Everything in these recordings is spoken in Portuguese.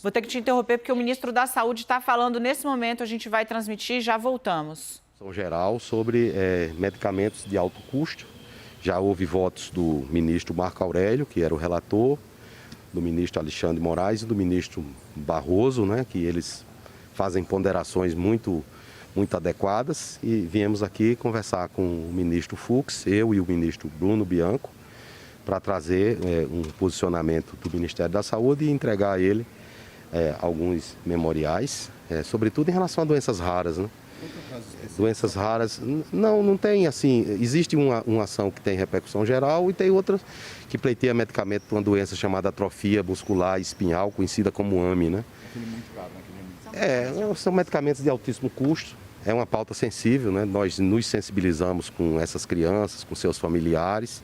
Vou ter que te interromper porque o ministro da Saúde está falando nesse momento, a gente vai transmitir e já voltamos. Geral sobre medicamentos de alto custo. Já houve votos do ministro Marco Aurélio, que era o relator, do ministro Alexandre Moraes e do ministro Barroso, né, que eles fazem ponderações muito adequadas, e viemos aqui conversar com o ministro Fux, eu e o ministro Bruno Bianco, para trazer um posicionamento do Ministério da Saúde e entregar a ele alguns memoriais, sobretudo em relação a doenças raras, né? Doenças raras, não tem assim, existe uma ação que tem repercussão geral e tem outra que pleiteia medicamento para uma doença chamada atrofia muscular espinhal, conhecida como AME, né? São medicamentos de altíssimo custo, é uma pauta sensível, né? Nós nos sensibilizamos com essas crianças, com seus familiares,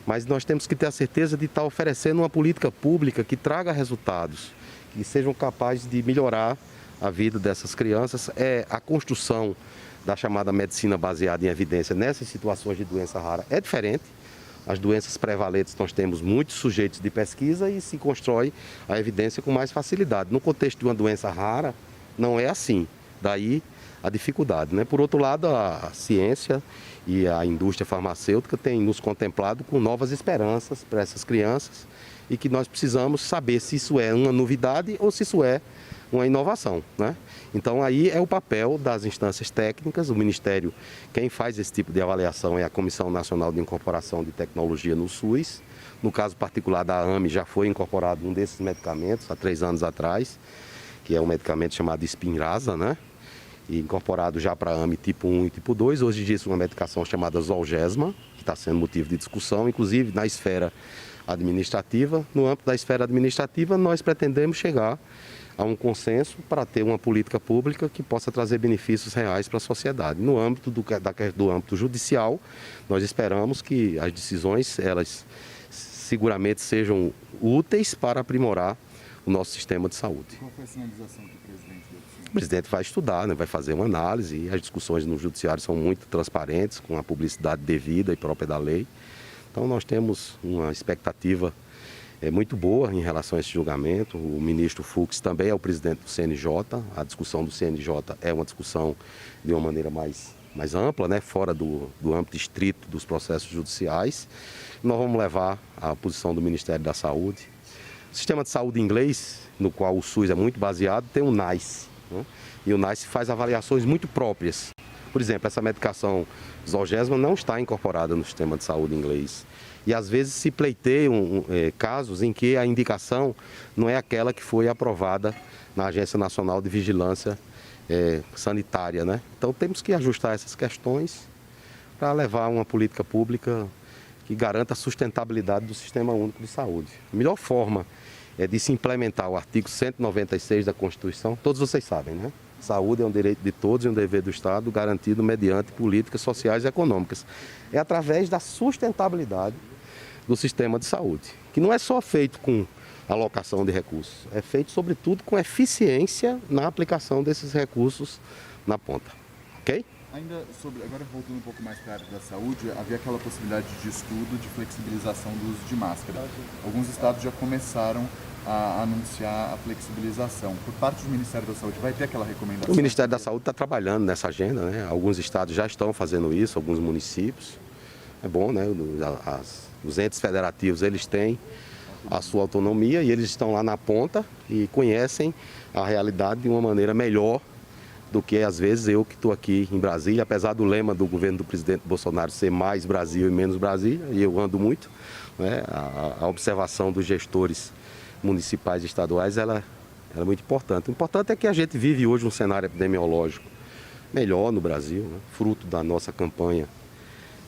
mas nós temos que ter a certeza de estar oferecendo uma política pública que traga resultados, que sejam capazes de melhorar a vida dessas crianças. A construção da chamada medicina baseada em evidência nessas situações de doença rara é diferente. As doenças prevalentes nós temos muitos sujeitos de pesquisa e se constrói a evidência com mais facilidade. No contexto de uma doença rara, não é assim. Daí a dificuldade, né? Por outro lado, a ciência e a indústria farmacêutica têm nos contemplado com novas esperanças para essas crianças e que nós precisamos saber se isso é uma novidade ou se isso é uma inovação, né? Então aí é o papel das instâncias técnicas, o Ministério, quem faz esse tipo de avaliação é a Comissão Nacional de Incorporação de Tecnologia no SUS. No caso particular da AME já foi incorporado um desses medicamentos há 3 anos atrás, que é um medicamento chamado Spinraza, né? E incorporado já para AME tipo 1 e tipo 2. Hoje existe uma medicação chamada Zolgensma, que está sendo motivo de discussão, inclusive na esfera administrativa. No âmbito da esfera administrativa, nós pretendemos chegar a um consenso para ter uma política pública que possa trazer benefícios reais para a sociedade. No âmbito do âmbito judicial, nós esperamos que as decisões, elas seguramente sejam úteis para aprimorar o nosso sistema de saúde. Qual foi a sinalização que o presidente deu? O presidente vai estudar, né, vai fazer uma análise, e as discussões no judiciário são muito transparentes, com a publicidade devida e própria da lei. Então nós temos uma expectativa muito boa em relação a esse julgamento. O ministro Fux também é o presidente do CNJ. A discussão do CNJ é uma discussão de uma maneira mais ampla, né, fora do âmbito estrito dos processos judiciais. Nós vamos levar a posição do Ministério da Saúde. O sistema de saúde inglês, no qual o SUS é muito baseado, tem o NICE, né? E o NICE faz avaliações muito próprias. Por exemplo, essa medicação Zolgensma não está incorporada no sistema de saúde inglês. E às vezes se pleiteiam casos em que a indicação não é aquela que foi aprovada na Agência Nacional de Vigilância Sanitária, né? Então temos que ajustar essas questões para levar uma política pública que garanta a sustentabilidade do Sistema Único de Saúde. A melhor forma de se implementar o artigo 196 da Constituição, todos vocês sabem, né? Saúde é um direito de todos e um dever do Estado, garantido mediante políticas sociais e econômicas. É através da sustentabilidade do sistema de saúde, que não é só feito com alocação de recursos, é feito sobretudo com eficiência na aplicação desses recursos na ponta, ok? Ainda sobre, agora voltando um pouco mais para a área da saúde, havia aquela possibilidade de estudo de flexibilização do uso de máscara. Alguns estados já começaram a anunciar a flexibilização. Por parte do Ministério da Saúde, vai ter aquela recomendação? O Ministério da Saúde está trabalhando nessa agenda, né? Alguns estados já estão fazendo isso, alguns municípios. É bom, né? Os entes federativos, eles têm a sua autonomia e eles estão lá na ponta e conhecem a realidade de uma maneira melhor do que, às vezes, eu que estou aqui em Brasília, apesar do lema do governo do presidente Bolsonaro ser mais Brasil e menos Brasília, e eu ando muito, né? A observação dos gestores municipais e estaduais, ela é muito importante. O importante é que a gente vive hoje um cenário epidemiológico melhor no Brasil, né? Fruto da nossa campanha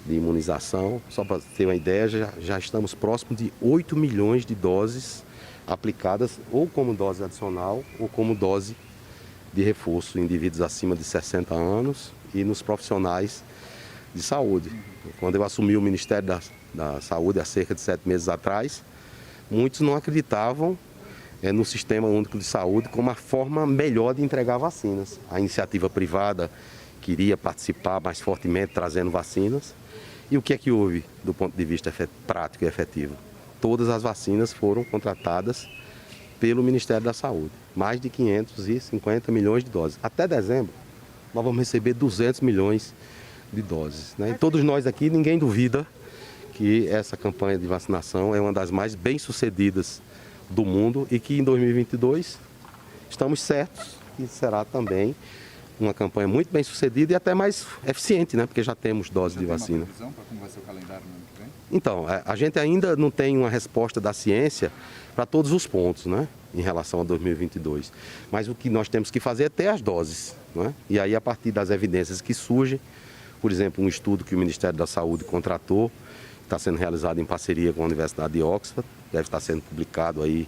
de imunização. Só para ter uma ideia, já estamos próximos de 8 milhões de doses aplicadas ou como dose adicional ou como dose de reforço em indivíduos acima de 60 anos e nos profissionais de saúde. Quando eu assumi o Ministério da Saúde há cerca de 7 meses atrás, muitos não acreditavam no Sistema Único de Saúde como a forma melhor de entregar vacinas. A iniciativa privada queria participar mais fortemente trazendo vacinas. E o que é que houve do ponto de vista prático e efetivo? Todas as vacinas foram contratadas pelo Ministério da Saúde. mais de 550 milhões de doses. Até dezembro, nós vamos receber 200 milhões de doses, né? E todos nós aqui, ninguém duvida que essa campanha de vacinação é uma das mais bem-sucedidas do mundo e que em 2022 estamos certos que será também uma campanha muito bem-sucedida e até mais eficiente, né? Porque já temos doses de vacina. Tem uma previsão para como vai ser o calendário no ano que vem? Então, a gente ainda não tem uma resposta da ciência para todos os pontos, né? Em relação a 2022. Mas o que nós temos que fazer é ter as doses, né? E aí, a partir das evidências que surgem, por exemplo, um estudo que o Ministério da Saúde contratou, está sendo realizado em parceria com a Universidade de Oxford, deve estar sendo publicado aí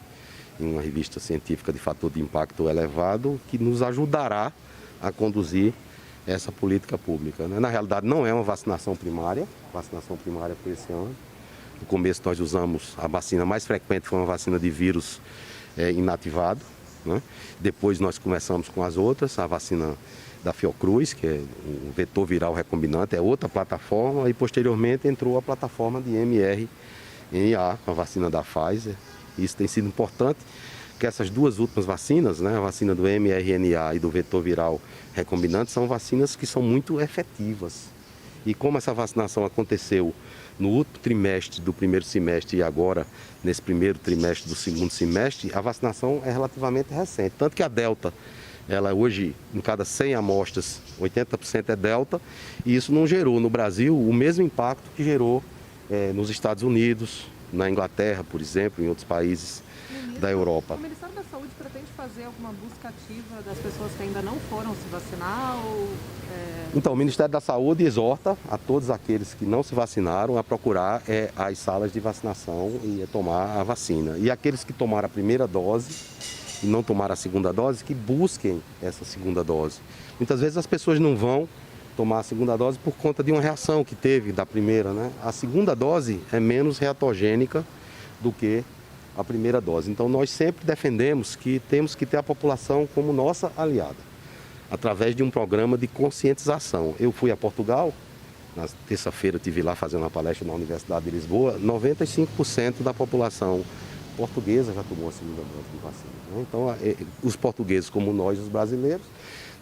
em uma revista científica de fator de impacto elevado, que nos ajudará a conduzir essa política pública, né? Na realidade, não é uma vacinação primária foi esse ano. No começo, nós usamos a vacina mais frequente, foi uma vacina de vírus inativado, né? Depois, nós começamos com as outras, a vacina da Fiocruz, que é o vetor viral recombinante, é outra plataforma, e posteriormente entrou a plataforma de mRNA, a vacina da Pfizer. Isso tem sido importante, porque essas duas últimas vacinas, né, a vacina do mRNA e do vetor viral recombinante, são vacinas que são muito efetivas. E como essa vacinação aconteceu no último trimestre do primeiro semestre e agora nesse primeiro trimestre do segundo semestre, a vacinação é relativamente recente. Tanto que a Delta, ela hoje, em cada 100 amostras, 80% é Delta, e isso não gerou no Brasil o mesmo impacto que gerou nos Estados Unidos, na Inglaterra, por exemplo, em outros países da Europa. O Ministério da Saúde pretende fazer alguma busca ativa das pessoas que ainda não foram se vacinar? Então, o Ministério da Saúde exorta a todos aqueles que não se vacinaram a procurar as salas de vacinação e a tomar a vacina. E aqueles que tomaram a primeira dose e não tomaram a segunda dose, que busquem essa segunda dose. Muitas vezes as pessoas não vão tomar a segunda dose por conta de uma reação que teve da primeira, né? A segunda dose é menos reatogênica do que a primeira dose. Então, nós sempre defendemos que temos que ter a população como nossa aliada, através de um programa de conscientização. Eu fui a Portugal, na terça-feira estive lá fazendo uma palestra na Universidade de Lisboa, 95% da população portuguesa já tomou a segunda dose de vacina, né? Então, os portugueses, como nós, os brasileiros,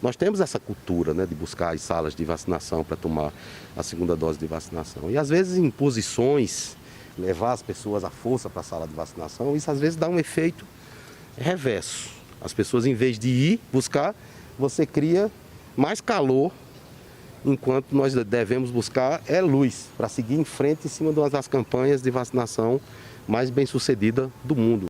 nós temos essa cultura, né, de buscar as salas de vacinação para tomar a segunda dose de vacinação. E às vezes em posições, levar as pessoas à força para a sala de vacinação, isso às vezes dá um efeito reverso. As pessoas, em vez de ir buscar, você cria mais calor, enquanto nós devemos buscar luz para seguir em frente em cima das campanhas de vacinação mais bem-sucedida do mundo.